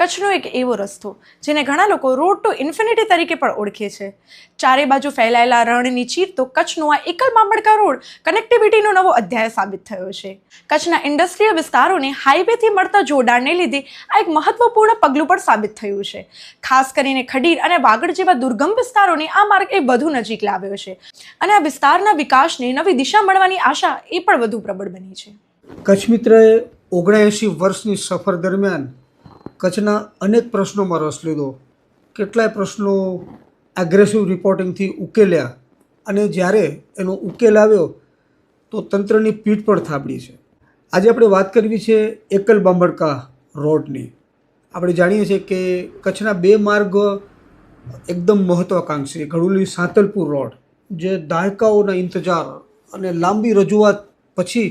કચ્છનો એક એવો રસ્તો જેને ઘણા લોકો રોડ ટુ ઇન્ફિનિટી તરીકે પણ ઓળખે છે. ચારે બાજુ ફેલાયેલા રણની ચીરતો કચ્છનો આ એકલ બામણકા રોડ કનેક્ટિવિટીનો નવો અધ્યાય સાબિત થયો છે. કચ્છના ઇન્ડસ્ટ્રીયલ વિસ્તારોને હાઈવેથી મળતા જોડાણને લીધે આ એક મહત્વપૂર્ણ પગલું પણ સાબિત થયું છે. ખાસ કરીને ખડીર અને વાગડ જેવા દુર્ગમ વિસ્તારોને આ માર્ગ એ વધુ નજીક લાવ્યો છે અને આ વિસ્તારના વિકાસને નવી દિશા મળવાની આશા એ પણ વધુ પ્રબળ બની છે. કચ્છ મિત્રએ 79 વર્ષની સફર દરમિયાન કચ્છના અનેક પ્રશ્નોમાં રસ લીધો. કેટલાય પ્રશ્નો એગ્રેસિવ રિપોર્ટિંગથી ઉકેલ્યા અને જ્યારે એનો ઉકેલ આવ્યો તો તંત્રની પીઠ પર થાબડી છે. આજે આપણે વાત કરવી છે એકલ બામણકા રોડની. આપણે જાણીએ છીએ કે કચ્છના બે માર્ગ એકદમ મહત્વાકાંક્ષી ઘડુલી સાંતલપુર રોડ જે દાયકાઓના ઇંતજાર અને લાંબી રજૂઆત પછી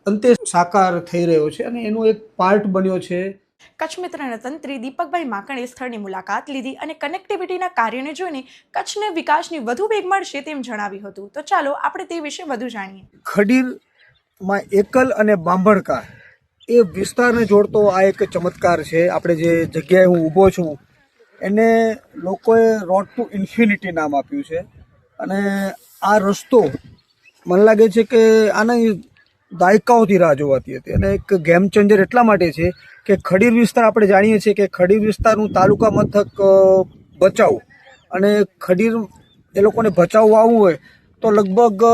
અંતે સાકાર થઈ રહ્યો છે અને એનો એક પાર્ટ બન્યો છે. કચ્છ મિત્રના તંત્રી દીપકભાઈ માકણે સ્થળની મુલાકાત લીધી અને કનેક્ટિવિટીના કાર્યને જોઈને કચ્છને વિકાસની વધુ વેગ મળશે તેમ જણાવ્યું હતું. તો ચાલો આપણે તે વિશે વધુ જાણીએ. ખડીરમાં એકલ અને બામણકા એ વિસ્તારને જોડતો આ એક ચમત્કાર છે. આપણે જે જગ્યાએ હું ઊભો છું એને લોકોએ રોડ ટુ ઇન્ફિનિટી નામ આપ્યું છે અને આ રસ્તો મને લાગે છે કે આના દાયકાઓથી રાહ જોવાતી હતી અને એક ગેમ ચેન્જર એટલા માટે છે કે ખડીર વિસ્તાર આપણે જાણીએ છીએ કે ખડીર વિસ્તારનું તાલુકા મથક ભચાઉ અને ખડીર એ લોકોને ભચાઉ આવવું હોય તો લગભગ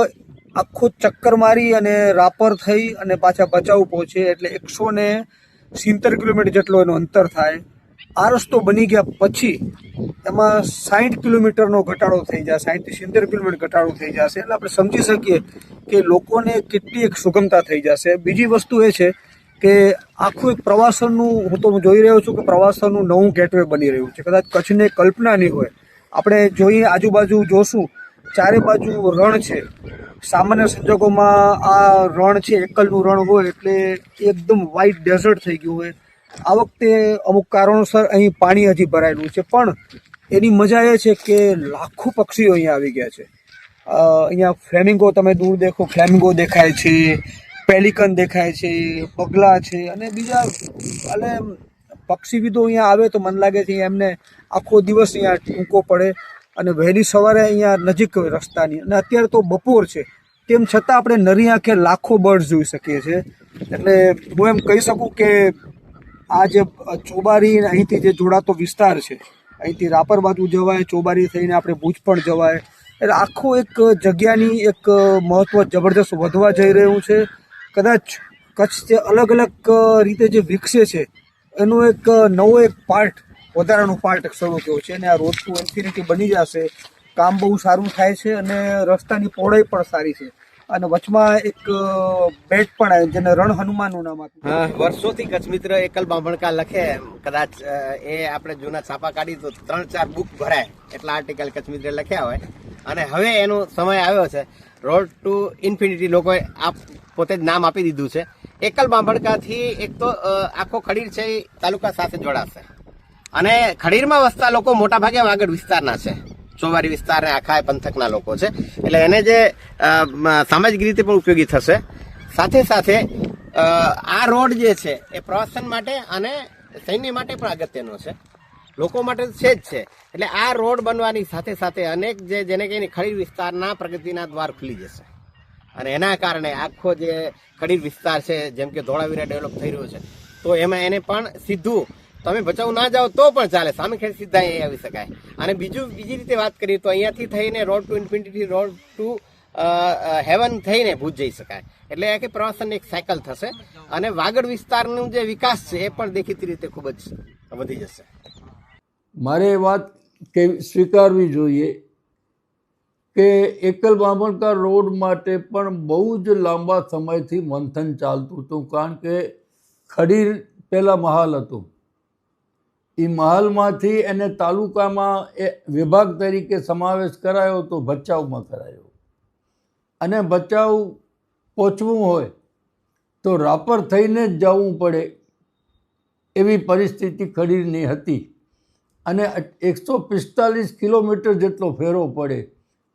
આખું ચક્કર મારી અને રાપર થઈ અને પાછા ભચાઉ પહોંચે એટલે 170 કિલોમીટર જેટલો એનો અંતર થાય. આ રસ્તો બની ગયા પછી એમાં 60 કિલોમીટરનો ઘટાડો થઈ જાય, 60 થી 70 કિલોમીટર ઘટાડો થઈ જશે એટલે આપણે સમજી શકીએ કે લોકોને કેટલી એક સુગમતા થઈ જશે. બીજી વસ્તુ એ છે કે આખું એક પ્રવાસનનું હું તો જોઈ રહ્યો છું કે પ્રવાસનનું નવું ગેટવે બની રહ્યું છે. કદાચ કચ્છને કલ્પના નહીં હોય. આપણે જોઈએ આજુબાજુ જોશું ચારે બાજુ રણ છે. સામાન્ય સંજોગોમાં આ રણ છે એકલનું રણ હોય એટલે એકદમ વ્હાઇટ ડેઝર્ટ થઈ ગયું હોય. આ વખતે અમુક કારણોસર અહીં પાણી હજી ભરાયેલું છે પણ એની મજા એ છે કે લાખો પક્ષીઓ અહીંયા આવી ગયા છે. અહીંયા ફ્લેમિંગો તમે દૂર દેખો, ફ્લેમિંગો દેખાય છે, પેલિકન દેખાય છે, બગલા છે અને બીજા એટલે પક્ષીવિદો અહીંયા આવે તો મને લાગે છે એમને આખો દિવસ અહીંયા ટૂંકો પડે અને વહેલી સવારે અહીંયા નજીક રસ્તાની અને અત્યારે તો બપોર છે તેમ છતાં આપણે નરી આંખે લાખો બર્ડ્સ જોઈ શકીએ છીએ. એટલે હું એમ કહી શકું કે આ જે ચોબારી અહીંથી જે જોડાતો વિસ્તાર છે, અહીંથી રાપર બાજુ જવાય, ચોબારી થઈને આપણે ભુજ પણ જવાય એટલે આખો એક જગ્યાની એક મહત્ત્વ જબરદસ્ત વધવા જઈ રહ્યું છે. કદાચ કચ્છ જે અલગ અલગ રીતે જે વિકસે છે એનો એક નવો એક પાર્ટ, વધારાનો પાર્ટ શરૂ થયો છે અને આ રોડ ટુ ઇન્ફિનિટી બની જશે. કામ બહુ સારું થાય છે અને રસ્તાની પહોળાઈ પણ સારી છે અને વચમાં એક બેટ પણ આવે જેને રણ હનુમાનનું નામ આપ્યું. વર્ષોથી કચ્છ મિત્ર એકલ બામણકા લખે, કદાચ એ આપણે જૂના છાપા કાઢી તો 3-4 બુક ભરાય એટલા આર્ટિકલ કચ્છ મિત્ર લખ્યા હોય અને હવે એનો સમય આવ્યો છે. રોડ ટુ ઇન્ફિનિટી લોકોએ પોતે જ નામ આપી દીધું છે. એકલ બામણકાથી એક તો આખો ખડીર છે એ તાલુકા સાથે જોડાશે અને ખડીરમાં વસતા લોકો મોટા ભાગે વાગડ વિસ્તારના છે, ચોબારી વિસ્તાર અને આખા પંથકના લોકો છે એટલે એને જે સામાજિક રીતે પણ ઉપયોગી થશે. સાથે સાથે આ રોડ જે છે એ પ્રવાસન માટે અને સૈન્ય માટે પણ અગત્યનો છે, લોકો માટે છે જ છે. એટલે આ રોડ બનવાની સાથે સાથે અનેક જેને કહીને ખડીર વિસ્તારના પ્રગતિના દ્વાર ખુલી જશે અને એના કારણે આખો જે ખડીર વિસ્તાર છે જેમ કે ધોળાવીરા ડેવલપ થઈ રહ્યો છે તો એમાં એને પણ સીધું તમે ભચાઉ ના જાઓ તો પણ ચાલે, સામેખેડ સીધા અહીં આવી શકાય. અને બીજી રીતે વાત કરીએ તો અહીંયાથી થઈને road to infinity, road to heaven થઈને ભુજ જઈ શકાય એટલે કે પ્રવાસનની એક સાયકલ થશે અને વાગડ વિસ્તારનું જે વિકાસ છે એ પણ દેખીતી રીતે ખૂબ જ વધી જશે. મારે એ વાત સ્વીકારવી જોઈએ કે એકલ બામણકા રોડ માટે પણ બહુ જ લાંબા સમયથી મંથન ચાલતું હતું કારણ કે ખડીર પહેલાં મહાલ હતું. એ મહાલમાંથી એને તાલુકામાં એ વિભાગ તરીકે સમાવેશ કરાયો તો ભચાઉમાં કરાયો અને ભચાઉ પહોંચવું હોય તો રાપર થઈને જ જવું પડે એવી પરિસ્થિતિ ખડીરની હતી અને 145 કિલોમીટર જેટલો ફેરો પડે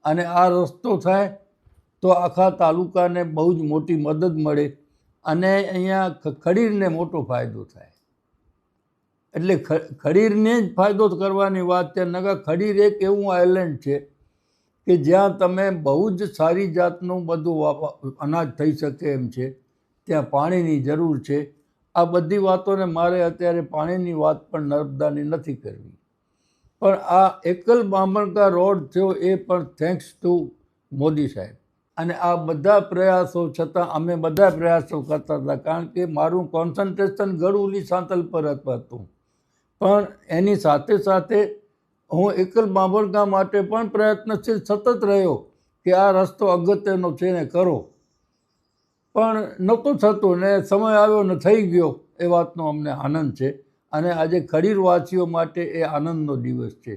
અને આ રસ્તો થાય તો આખા તાલુકાને બહુ જ મોટી મદદ મળે અને અહીંયા ખડીરને મોટો ફાયદો થાય. એટલે ખડીરને જ ફાયદો કરવાની વાત છે. નગર ખડીર એક એવું આઇલેન્ડ છે કે જ્યાં તમે બહુ જ સારી જાતનું બધું અનાજ થઈ શકે એમ છે. ત્યાં પાણીની જરૂર છે. આ બધી વાતોને મારે અત્યારે પાણીની વાત પણ નર્મદાની નથી કરવી, પણ આ એકલ બામણકા રોડ થયો એ પણ થેન્ક્સ ટુ મોદી સાહેબ. અને આ બધા પ્રયાસો છતાં અમે બધા પ્રયાસો કરતા હતા, કારણ કે મારું કોન્સન્ટ્રેશન ગઢુલી સાંતલ પર હતું. પણ એની સાથે સાથે હું એકલ બામણકા માટે પણ પ્રયત્નશીલ સતત રહ્યો કે આ રસ્તો અગત્યનો છે ને કરો, પણ નહોતું થતું ને સમય આવ્યો ને થઈ ગયો. એ વાતનો અમને આનંદ છે અને આજે ખડીરવાસીઓ માટે એ આનંદનો દિવસ છે.